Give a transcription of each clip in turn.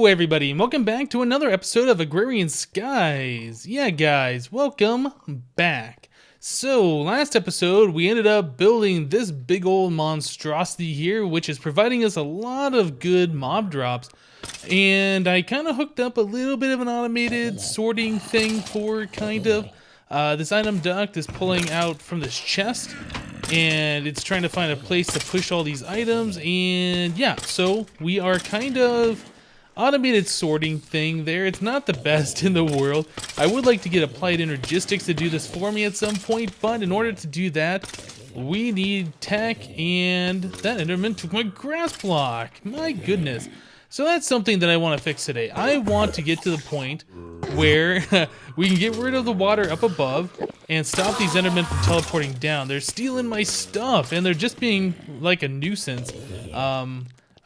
Hello everybody and welcome back to another episode of Agrarian Skies. Yeah guys, welcome back. So last episode we ended up building this big old monstrosity here, which is providing us a lot of good mob drops. And I kind of hooked up a little bit of an automated sorting thing for this item duct is pulling out from this chest. And it's trying to find a place to push all these items. And yeah, so we are kind of automated sorting thing there. It's not the best in the world. I would like to get Applied Energistics to do this for me at some point, but in order to do that, we need tech, and that enderman took my grass block. My goodness. So that's something that I want to fix today. I want to get to the point where we can get rid of the water up above and stop these endermen from teleporting down. They're stealing my stuff and they're just being like a nuisance.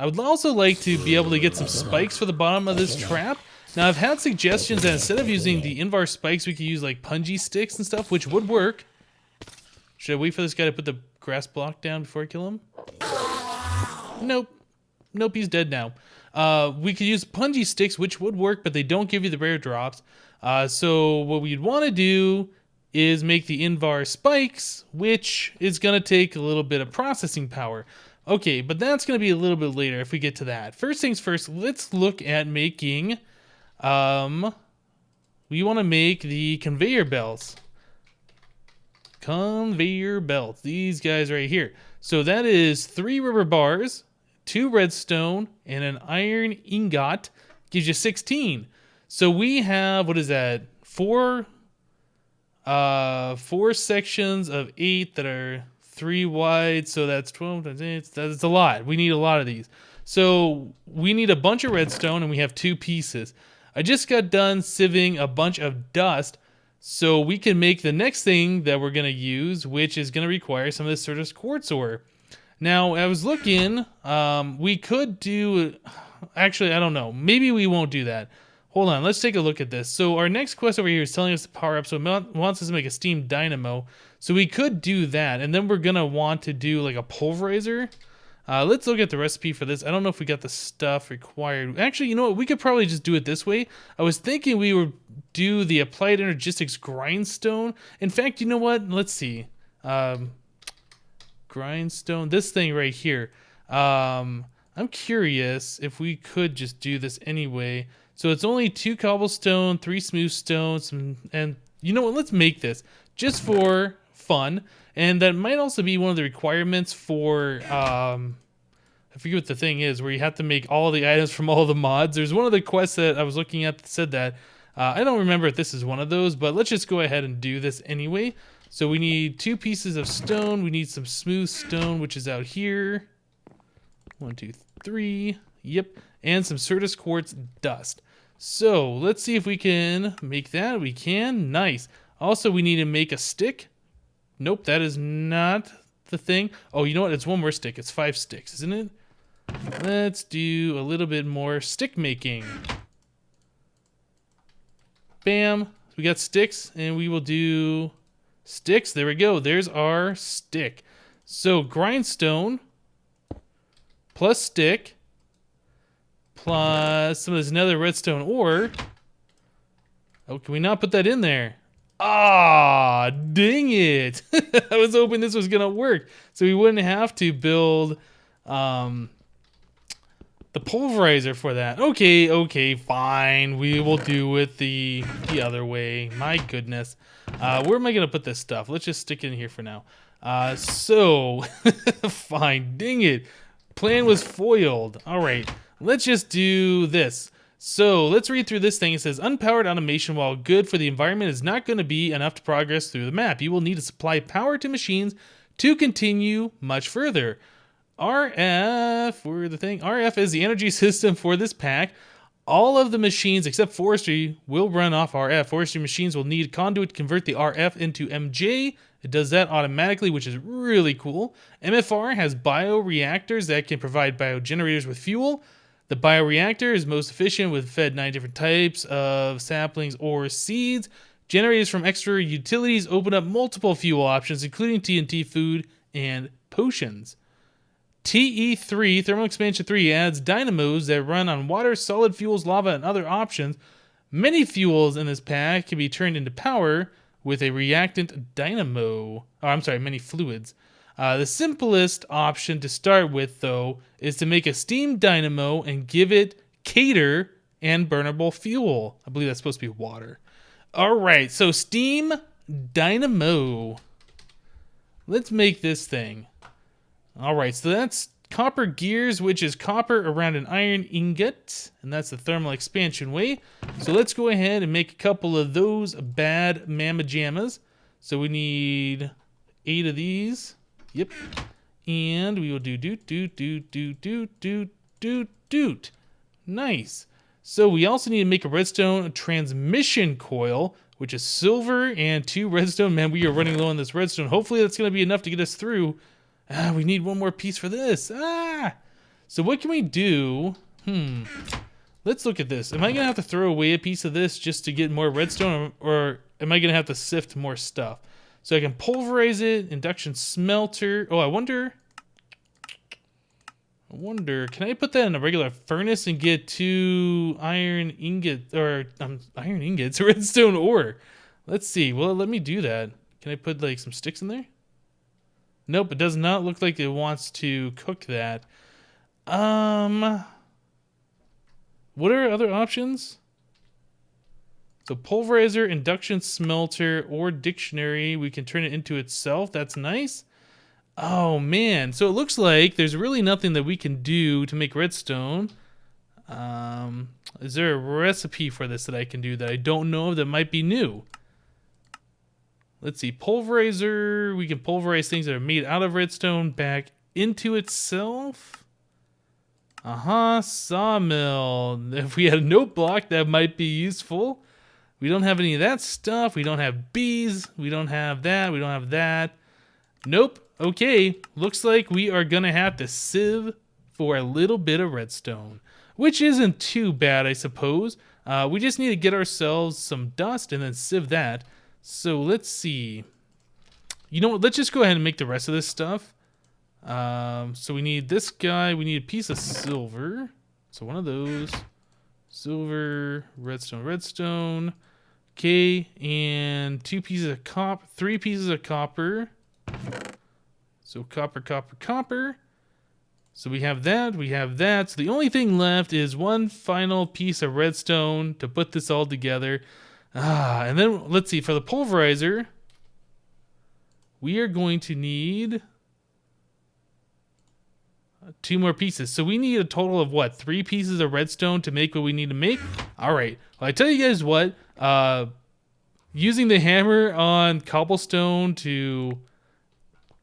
I would also like to be able to get some spikes for the bottom of this trap. Now I've had suggestions that instead of using the invar spikes, we could use like punji sticks and stuff, which would work. Should I wait for this guy to put the grass block down before I kill him? Nope. Nope, he's dead now. We could use punji sticks, which would work, but they don't give you the rare drops. So what we'd want to do is make the invar spikes, which is going to take a little bit of processing power. Okay, but that's going to be a little bit later if we get to that. First things first, let's look at making, we want to make the conveyor belts. Conveyor belts, these guys right here. So that is 3 rubber bars, 2 redstone, and an iron ingot. Gives you 16. So we have, what is that, 4 sections of 8 that are 3 wide, so that's 12 times 8. That's a lot. We need a lot of these. So we need a bunch of redstone, and we have 2 pieces. I just got done sieving a bunch of dust, so we can make the next thing that we're going to use, which is going to require some of this sort of quartz ore. Now, I was looking, we could do, actually, I don't know. Maybe we won't do that. Hold on, let's take a look at this. So our next quest over here is telling us to power up, so it wants us to make a steam dynamo. So we could do that, and then we're going to want to do like a pulverizer. Let's look at the recipe for this. I don't know if we got the stuff required. Actually, you know what? We could probably just do it this way. I was thinking we would do the Applied Energistics grindstone. In fact, you know what? Let's see. Grindstone, this thing right here. I'm curious if we could just do this anyway. So it's only 2 cobblestone, 3 smooth stones, and you know what? Let's make this just for fun. And that might also be one of the requirements for, I forget what the thing is, where you have to make all the items from all the mods. There's one of the quests that I was looking at that said that. I don't remember if this is one of those, but let's just go ahead and do this anyway. So we need 2 pieces of stone. We need some smooth stone, which is out here. 1, 2, 3. Yep. And some Certus quartz dust. So let's see if we can make that. We can. Nice. Also, we need to make a stick. Nope, that is not the thing. Oh, you know what? It's 1 more stick. It's 5 sticks, isn't it? Let's do a little bit more stick making. Bam. We got sticks, and we will do sticks. There we go. There's our stick. So grindstone plus stick plus some of this nether redstone ore. Oh, can we not put that in there? Ah, dang it. I was hoping this was going to work. So we wouldn't have to build the pulverizer for that. Okay, fine. We will do it the other way. My goodness. Where am I going to put this stuff? Let's just stick it in here for now. So, fine. Dang it. Plan was foiled. All right. Let's just do this. So let's read through this thing. It says, unpowered automation, while good for the environment, is not going to be enough to progress through the map. You will need to supply power to machines to continue much further. RF is the energy system for this pack. All of the machines except forestry will run off RF. Forestry machines will need conduit to convert the RF into MJ. It does that automatically, which is really cool. MFR has bioreactors that can provide biogenerators with fuel. The bioreactor is most efficient with fed 9 different types of saplings or seeds. Generators from extra utilities open up multiple fuel options, including TNT, food, and potions. TE3, Thermal Expansion 3, adds dynamos that run on water, solid fuels, lava, and other options. Many fuels in this pack can be turned into power with a reactant dynamo. Oh, I'm sorry, many fluids. The simplest option to start with, though, is to make a steam dynamo and give it cater and burnable fuel. I believe that's supposed to be water. All right, so steam dynamo. Let's make this thing. All right, so that's copper gears, which is copper around an iron ingot, and that's the thermal expansion way. So let's go ahead and make a couple of those bad mamma jammas. So we need 8 of these. Yep. And we will do doot. Nice. So we also need to make a redstone transmission coil, which is silver and 2 redstone. Man, we are running low on this redstone. Hopefully that's going to be enough to get us through. We need one more piece for this. So what can we do? Let's look at this. Am I going to have to throw away a piece of this just to get more redstone, or am I going to have to sift more stuff? So I can pulverize it, induction smelter. Oh, I wonder, can I put that in a regular furnace and get 2 iron ingots, redstone ore? Let's see. Well, let me do that. Can I put like some sticks in there? Nope, it does not look like it wants to cook that. What are other options? So pulverizer, induction smelter, or dictionary. We can turn it into itself. That's nice. Oh, man. So it looks like there's really nothing that we can do to make redstone. Is there a recipe for this that I can do that I don't know of that might be new? Let's see. Pulverizer. We can pulverize things that are made out of redstone back into itself. Sawmill. If we had a note block, that might be useful. We don't have any of that stuff. We don't have bees. We don't have that. We don't have that. Nope. Okay. Looks like we are going to have to sieve for a little bit of redstone, which isn't too bad, I suppose. We just need to get ourselves some dust and then sieve that. So let's see. You know what? Let's just go ahead and make the rest of this stuff. So we need this guy. We need a piece of silver. So one of those. Silver, redstone. Okay, and 2 pieces of copper, 3 pieces of copper. So copper. So we have that, So the only thing left is one final piece of redstone to put this all together. And then let's see, for the pulverizer, we are going to need 2 more pieces. So we need a total of what? 3 pieces of redstone to make what we need to make? All right. Well, I tell you guys what, using the hammer on cobblestone to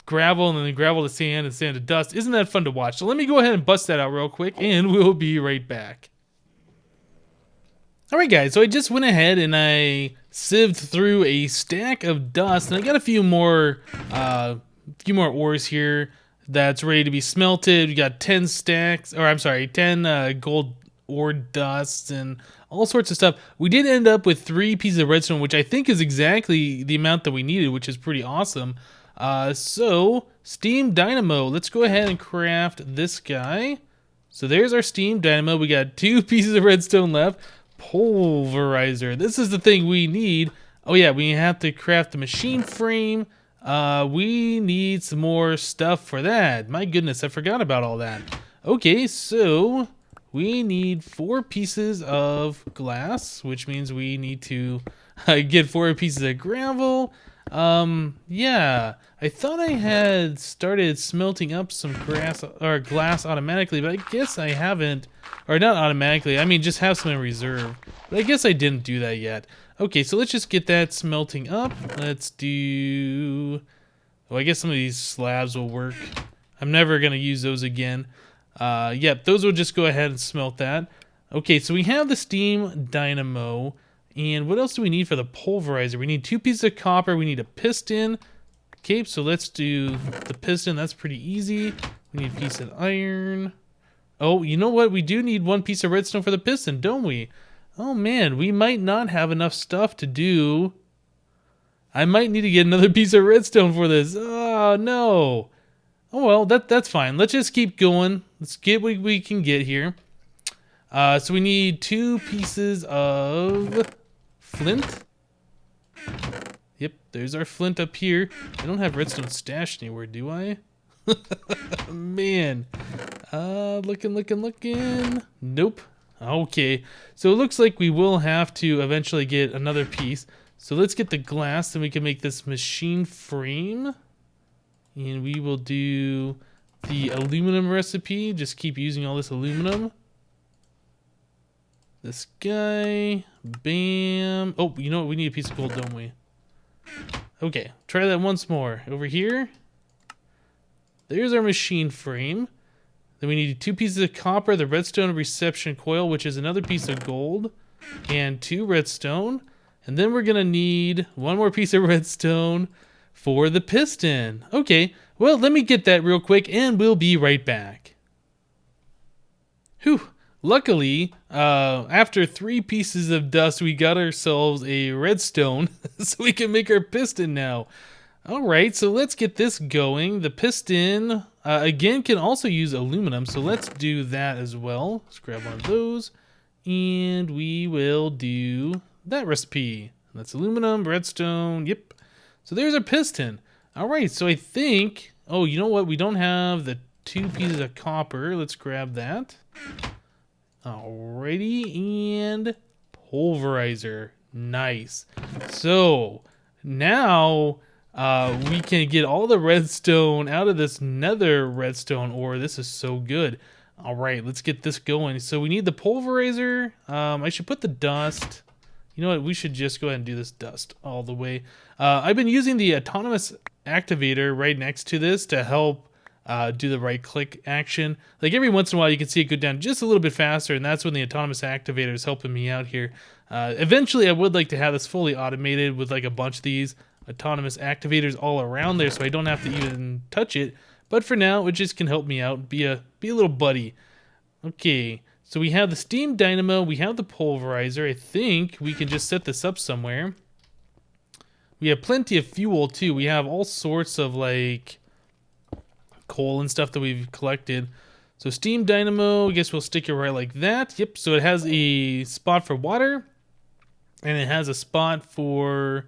gravel and then gravel to sand and sand to dust, isn't that fun to watch? So let me go ahead and bust that out real quick and we'll be right back. All right, guys, so I just went ahead and I sieved through a stack of dust, and I got a few more ores here that's ready to be smelted. We got 10 gold ore dusts and all sorts of stuff. We did end up with 3 pieces of redstone, which I think is exactly the amount that we needed, which is pretty awesome. So steam dynamo. Let's go ahead and craft this guy. So there's our steam dynamo. We got 2 pieces of redstone left. Pulverizer. This is the thing we need. Oh yeah, we have to craft the machine frame. We need some more stuff for that. My goodness, I forgot about all that. Okay, so we need 4 pieces of glass, which means we need to get 4 pieces of gravel. Yeah, I thought I had started smelting up some glass automatically, but I guess I haven't. Or not automatically, I mean just have some in reserve. But I guess I didn't do that yet. Okay, so let's just get that smelting up. Let's do... Oh, I guess some of these slabs will work. I'm never going to use those again. Yep, those will just go ahead and smelt that. Okay, so we have the steam dynamo. And what else do we need for the pulverizer? We need 2 pieces of copper. We need a piston. Okay, so let's do the piston. That's pretty easy. We need a piece of iron. Oh, you know what? We do need 1 piece of redstone for the piston, don't we? Oh, man, we might not have enough stuff to do. I might need to get another piece of redstone for this. Oh, no. Oh well, that's fine. Let's just keep going. Let's get what we can get here. So we need 2 pieces of flint. Yep, there's our flint up here. I don't have redstone stashed anywhere, do I? Man. Looking. Nope. Okay. So it looks like we will have to eventually get another piece. So let's get the glass and we can make this machine frame. And we will do the aluminum recipe. Just keep using all this aluminum. This guy. Bam. Oh, you know what? We need a piece of gold, don't we? Okay. Try that once more. Over here. There's our machine frame. Then we need 2 pieces of copper, the redstone reception coil, which is another piece of gold, and 2 redstone. And then we're going to need 1 more piece of redstone for the piston. Okay, well, let me get that real quick, and we'll be right back. Whew. Luckily, after 3 pieces of dust, we got ourselves a redstone, so we can make our piston now. Alright, so let's get this going. The piston, again, can also use aluminum, so let's do that as well. Let's grab one of those, and we will do that recipe. That's aluminum, redstone, yep. So there's our piston. Alright, so I think, oh, you know what? We don't have the 2 pieces of copper. Let's grab that. Alrighty, and pulverizer. Nice. So, now we can get all the redstone out of this nether redstone ore. This is so good. All right, let's get this going. So we need the pulverizer. I should put the dust. You know what? We should just go ahead and do this dust all the way. I've been using the autonomous activator right next to this to help do the right click action. Like every once in a while you can see it go down just a little bit faster, and that's when the autonomous activator is helping me out here. Eventually I would like to have this fully automated with like a bunch of these autonomous activators all around there so I don't have to even touch it, but for now it just can help me out, be a little buddy. Okay, so we have the steam dynamo, we have the pulverizer. I think we can just set this up somewhere. We have plenty of fuel too. We have all sorts of like coal and stuff that we've collected. So steam dynamo, I guess we'll stick it right like that. Yep, so it has a spot for water and it has a spot for,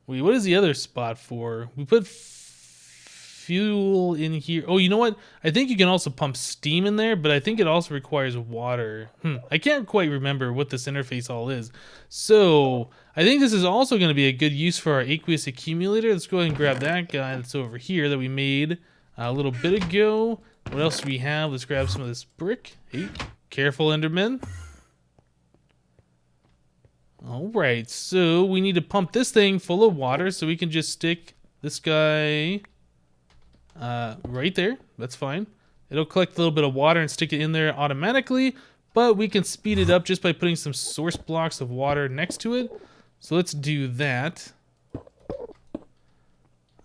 wait, what is the other spot for? We put fuel in here. Oh, you know what? I think you can also pump steam in there, but I think it also requires water. I can't quite remember what this interface all is. So I think this is also going to be a good use for our aqueous accumulator. Let's go ahead and grab that guy that's over here that we made a little bit ago. What else do we have? Let's grab some of this brick. Hey, careful, enderman. Alright, so we need to pump this thing full of water so we can just stick this guy right there. That's fine. It'll collect a little bit of water and stick it in there automatically, but we can speed it up just by putting some source blocks of water next to it. So let's do that.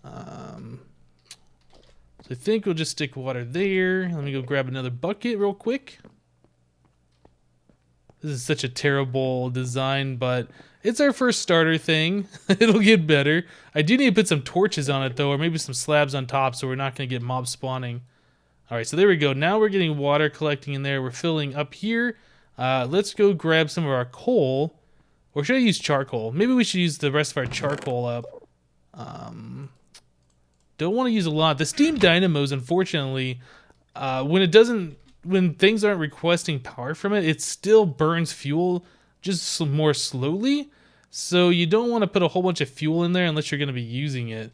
So I think we'll just stick water there. Let me go grab another bucket real quick. This is such a terrible design, but it's our first starter thing. It'll get better. I do need to put some torches on it though, or maybe some slabs on top so we're not going to get mob spawning. Alright, so there we go. Now we're getting water collecting in there. We're filling up here. Let's go grab some of our coal. Or should I use charcoal? Maybe we should use the rest of our charcoal up. Don't want to use a lot. The steam dynamos, unfortunately, when things aren't requesting power from it, it still burns fuel just more slowly. So you don't want to put a whole bunch of fuel in there unless you're going to be using it.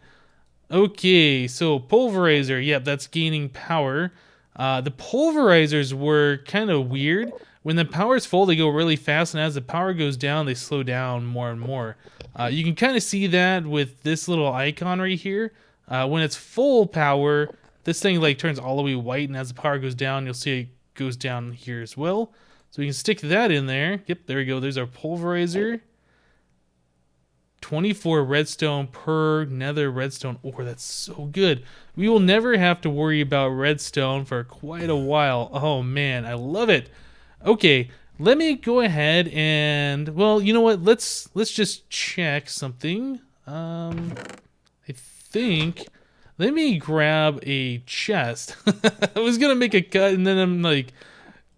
Okay, so pulverizer, yep, that's gaining power. The pulverizers were kind of weird. When the power is full, they go really fast, and as the power goes down, they slow down more and more. You can kind of see that with this little icon right here. When it's full power, this thing like turns all the way white, and as the power goes down, you'll see it goes down here as well. So we can stick that in there. Yep, there we go. There's our pulverizer. 24 redstone per nether redstone ore. That's so good. We will never have to worry about redstone for quite a while. Oh man, I love it. Okay, let me go ahead and, well, you know what? Let's just check something. I think Let me grab a chest. I was gonna make a cut and then I'm like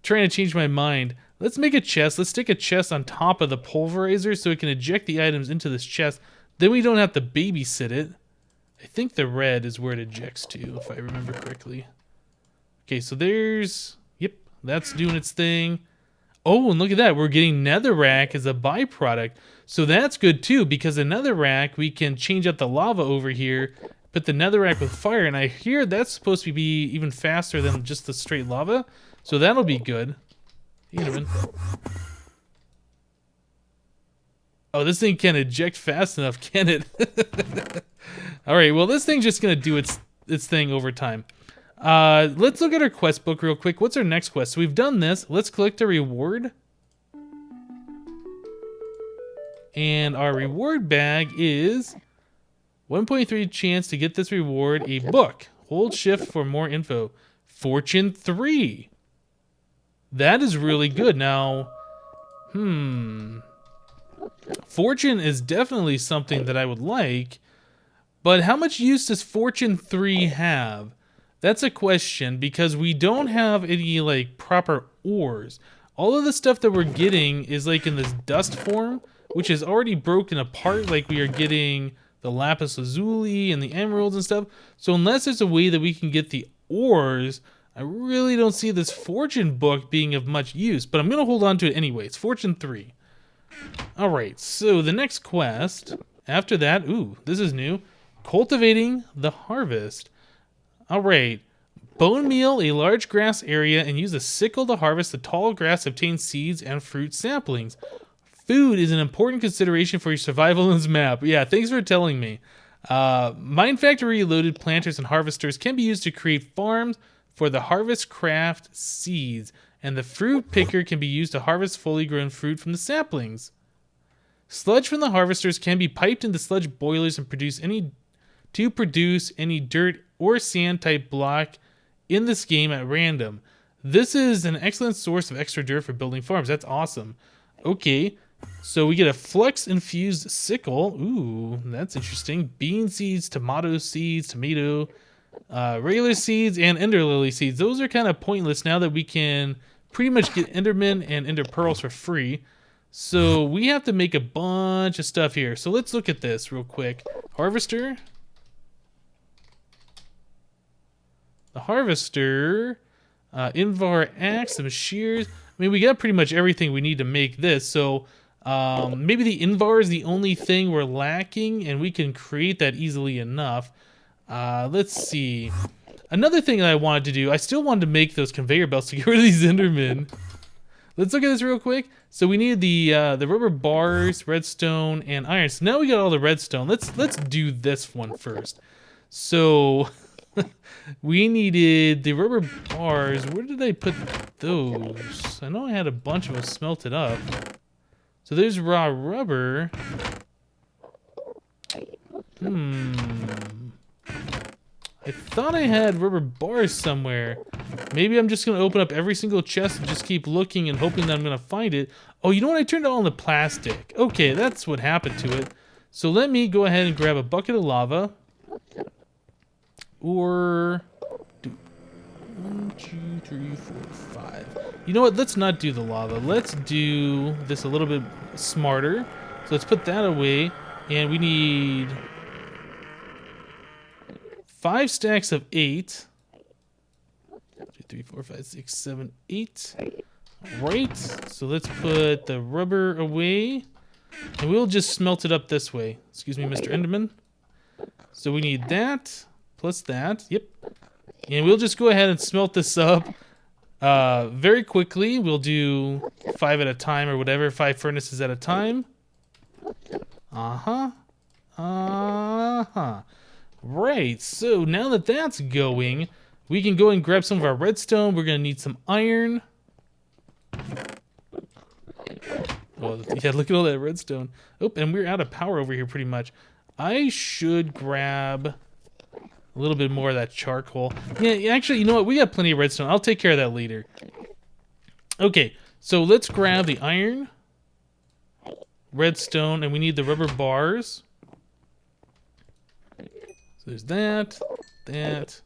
trying to change my mind. Let's make a chest. Let's stick a chest on top of the pulverizer so it can eject the items into this chest. Then we don't have to babysit it. I think the red is where it ejects to, if I remember correctly. Okay, so there's... Yep, that's doing its thing. Oh, and look at that. We're getting netherrack as a byproduct. So that's good too, because the netherrack, we can change out the lava over here, put the netherrack with fire, and I hear that's supposed to be even faster than just the straight lava. So that'll be good. Even. Oh, this thing can't eject fast enough, can it? Alright, well this thing's just gonna do its thing over time. Let's look at our quest book real quick. What's our next quest? So we've done this. Let's collect a reward. And our reward bag is 1.3 chance to get this reward, a book. Hold shift for more info. Fortune 3. That is really good. Now, Fortune is definitely something that I would like, but how much use does Fortune 3 have? That's a question, because we don't have any like proper ores. All of the stuff that we're getting is like in this dust form, which is already broken apart, like we are getting the lapis lazuli and the emeralds and stuff. So unless there's a way that we can get the ores, I really don't see this fortune book being of much use, but I'm going to hold on to it anyway. It's Fortune 3. Alright, so the next quest, after that, ooh, this is new. Cultivating the harvest. Alright, bone meal a large grass area and use a sickle to harvest the tall grass to obtain seeds and fruit saplings. Food is an important consideration for your survival in this map. Yeah, thanks for telling me. Mine Factory loaded planters and harvesters can be used to create farms for the harvest craft seeds, and the fruit picker can be used to harvest fully grown fruit from the saplings. Sludge from the harvesters can be piped into sludge boilers and produce any dirt or sand type block in this game at random. This is an excellent source of extra dirt for building farms. That's awesome. Okay, so we get a flex infused sickle. Ooh, that's interesting. Bean seeds, tomato seeds, tomato, regular seeds, and ender lily seeds. Those are kind of pointless now that we can pretty much get enderman and ender pearls for free. So we have to make a bunch of stuff here. So let's look at this real quick. Harvester. The harvester. Invar axe, some shears. I mean, we got pretty much everything we need to make this. So maybe the Invar is the only thing we're lacking, and we can create that easily enough. Let's see. Another thing that I wanted to do, I still wanted to make those conveyor belts to get rid of these endermen. Let's look at this real quick. So we needed the rubber bars, redstone, and iron. So now we got all the redstone. Let's do this one first. So we needed the rubber bars. Where did I put those? I know I had a bunch of them smelted up. So there's raw rubber. I thought I had rubber bars somewhere. Maybe I'm just going to open up every single chest and just keep looking and hoping that I'm going to find it. Oh, you know what? I turned it all into plastic. Okay, that's what happened to it. So let me go ahead and grab a bucket of lava. Or... 1, 2, 3, 4, 5. You know what? Let's not do the lava. Let's do this a little bit smarter. So let's put that away. And we need 5 stacks of 8. 2, 3, 4, 5, 6, 7, 8. Right. So let's put the rubber away. And we'll just smelt it up this way. Excuse me, Mr. Enderman. So we need that. Plus that. Yep. And we'll just go ahead and smelt this up very quickly. We'll do 5 at a time or whatever. 5 furnaces at a time. Right, so now that that's going, we can go and grab some of our redstone. We're going to need some iron. Oh, yeah, look at all that redstone. Oh, and we're out of power over here pretty much. I should grab a little bit more of that charcoal. Yeah, actually, you know what? We got plenty of redstone. I'll take care of that later. Okay, so let's grab the iron, redstone, and we need the rubber bars. So there's that. that.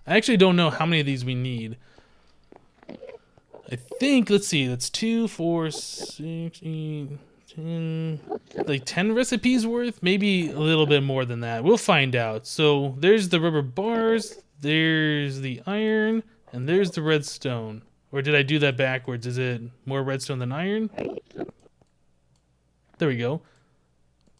I actually don't know how many of these we need. I think, let's see, that's 2, 4, 6, 8, 10, like 10 recipes worth? Maybe a little bit more than that. We'll find out. So there's the rubber bars, there's the iron, and there's the redstone. Or did I do that backwards? Is it more redstone than iron? There we go.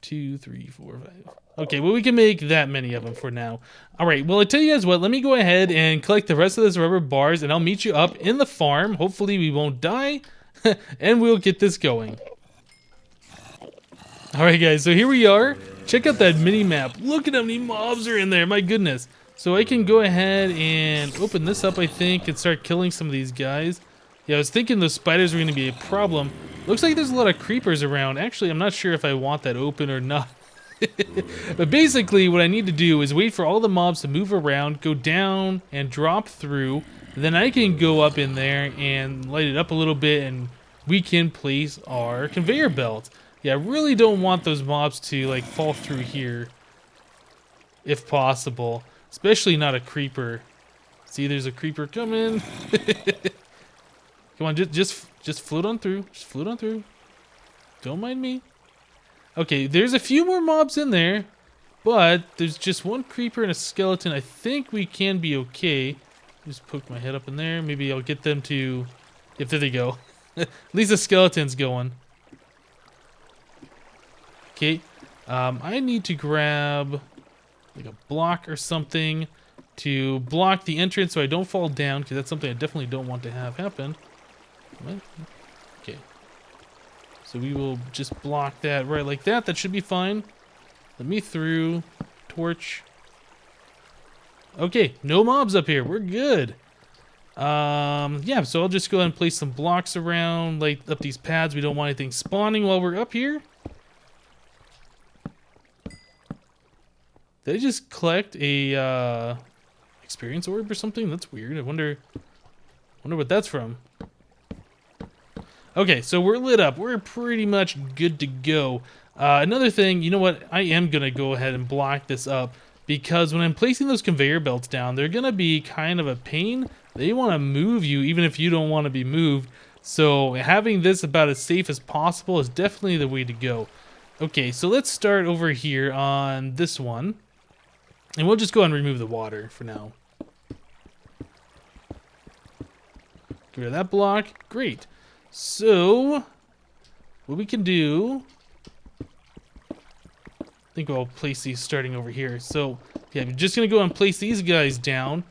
2, 3, 4, 5. Okay, well, we can make that many of them for now. All right, well, I tell you guys what, let me go ahead and collect the rest of this rubber bars, and I'll meet you up in the farm. Hopefully we won't die, and we'll get this going. All right, guys, so here we are. Check out that mini map. Look at how many mobs are in there, my goodness. So I can go ahead and open this up, I think, and start killing some of these guys. Yeah, I was thinking those spiders were going to be a problem. Looks like there's a lot of creepers around. Actually, I'm not sure if I want that open or not. But basically, what I need to do is wait for all the mobs to move around, go down, and drop through. Then I can go up in there and light it up a little bit, and we can place our conveyor belt. Yeah, I really don't want those mobs to, like, fall through here, if possible. Especially not a creeper. See, there's a creeper coming. Come on, just float on through. Just float on through. Don't mind me. Okay, there's a few more mobs in there, but there's just one creeper and a skeleton. I think we can be okay. Just poke my head up in there. Maybe I'll get them to... If there they go. At least the skeleton's going. Okay. I need to grab like a block or something to block the entrance so I don't fall down, because that's something I definitely don't want to have happen. What? Okay. So we will just block that right like that. That should be fine. Let me through. Torch. Okay, no mobs up here. We're good. Yeah, so I'll just go ahead and place some blocks around, light up these pads. We don't want anything spawning while we're up here. Did I just collect a experience orb or something? That's weird. I wonder what that's from. Okay, so we're lit up. We're pretty much good to go. Another thing, you know what? I am going to go ahead and block this up, because when I'm placing those conveyor belts down, they're going to be kind of a pain. They want to move you even if you don't want to be moved. So having this about as safe as possible is definitely the way to go. Okay, so let's start over here on this one. And we'll just go ahead and remove the water for now. Get rid of that block. Great. So, what we can do... I think I'll place these starting over here. So, yeah, I'm just going to go and place these guys down.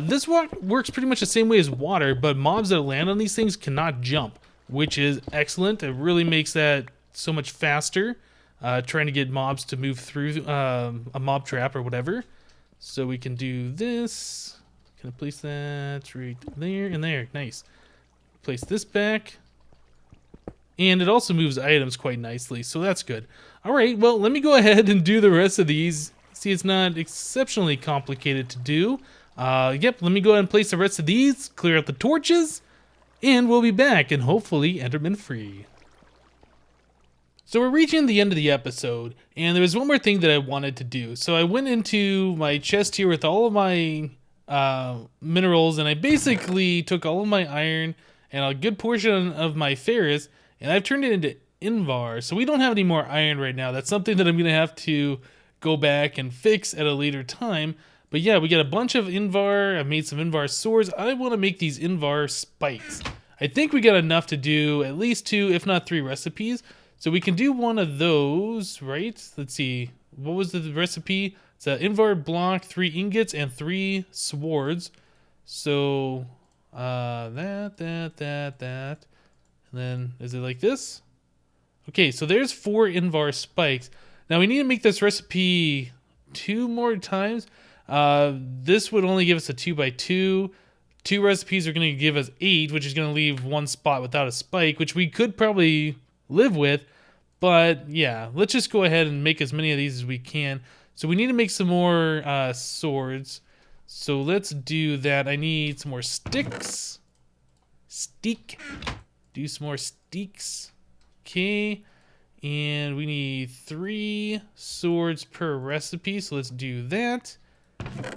This works pretty much the same way as water, but mobs that land on these things cannot jump, which is excellent. It really makes that so much faster, trying to get mobs to move through a mob trap or whatever. So we can do this. Can I place that right there and there? Nice. Place this back. And it also moves items quite nicely, so that's good. All right, well, let me go ahead and do the rest of these. See, it's not exceptionally complicated to do. Yep, let me go ahead and place the rest of these, clear out the torches, and we'll be back, and hopefully enderman free. So we're reaching the end of the episode, and there was one more thing that I wanted to do. So I went into my chest here with all of my minerals, and I basically took all of my iron and a good portion of my ferrous, and I've turned it into invar. So we don't have any more iron right now. That's something that I'm going to have to go back and fix at a later time. But yeah, we got a bunch of invar. I've made some invar swords. I want to make these invar spikes. I think we got enough to do at least 2, if not 3 recipes. So we can do one of those, right? Let's see. What was the recipe? It's an invar block, 3 ingots, and 3 swords. So that. And then, is it like this? Okay, so there's 4 invar spikes. Now we need to make this recipe 2 more times. This would only give us a 2x2. 2 recipes are going to give us 8, which is going to leave 1 spot without a spike, which we could probably live with. But yeah, let's just go ahead and make as many of these as we can. So we need to make some more swords. So let's do that. I need some more sticks. Do some more sticks. Okay. And we need 3 swords per recipe, so let's do that.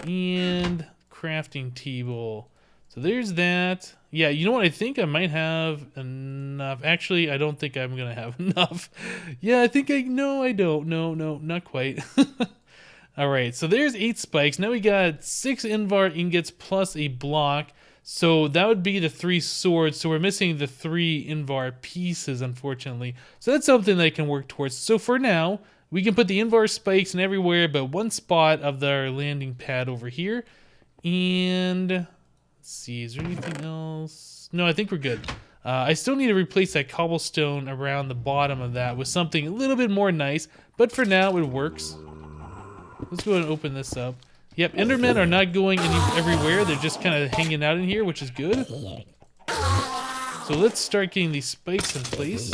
And crafting table. So there's that. Yeah, you know what? I think I might have enough. Actually, I don't think I'm going to have enough. Yeah, I think no, I don't. No, not quite. All right, so there's 8 spikes. Now we got 6 Invar ingots plus a block. So that would be the 3 swords. So we're missing the 3 Invar pieces, unfortunately. So that's something that I can work towards. So for now, we can put the Invar spikes in everywhere but one spot of our landing pad over here. And let's see, is there anything else? No, I think we're good. I still need to replace that cobblestone around the bottom of that with something a little bit more nice. But for now, it works. Let's go ahead and open this up. Yep, endermen are not going everywhere. They're just kind of hanging out in here, which is good. So let's start getting these spikes in place.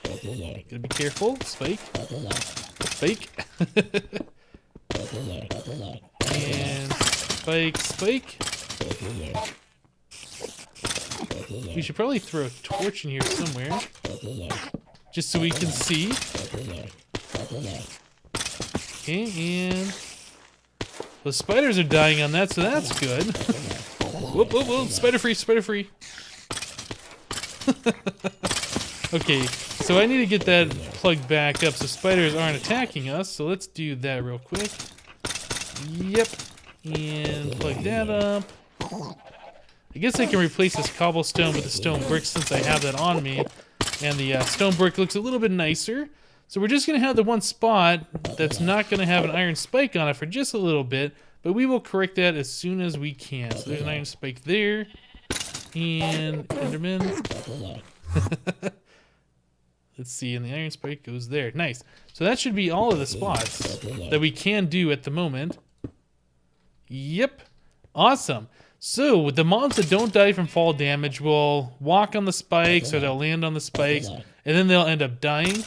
Gotta be careful. Spike. Spike. And spike. We should probably throw a torch in here somewhere. Just so we can see. Okay, and the spiders are dying on that, so that's good. Whoop, whoop, whoop, spider free, spider free. Okay, so I need to get that plugged back up so spiders aren't attacking us, so let's do that real quick. Yep, and plug that up. I guess I can replace this cobblestone with the stone brick since I have that on me, and the stone brick looks a little bit nicer. So we're just going to have the one spot that's not going to have an iron spike on it for just a little bit, but we will correct that as soon as we can. So there's an iron spike there, and enderman. Let's see, and the iron spike goes there. Nice. So that should be all of the spots that we can do at the moment. Yep. Awesome. So the mobs that don't die from fall damage will walk on the spikes or they'll land on the spikes, and then they'll end up dying.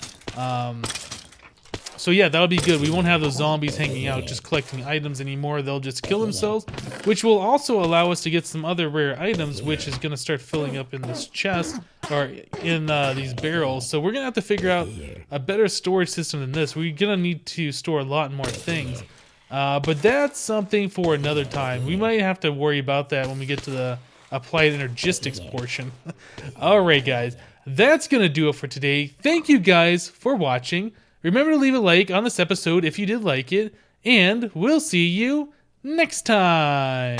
So yeah, that'll be good. We won't have those zombies hanging out just collecting items anymore. They'll just kill themselves, which will also allow us to get some other rare items, which is going to start filling up in this chest or in these barrels. So we're going to have to figure out a better storage system than this. We're going to need to store a lot more things. But that's something for another time. We might have to worry about that when we get to the applied energistics portion. Alright guys, that's going to do it for today. Thank you guys for watching. Remember to leave a like on this episode if you did like it, and we'll see you next time.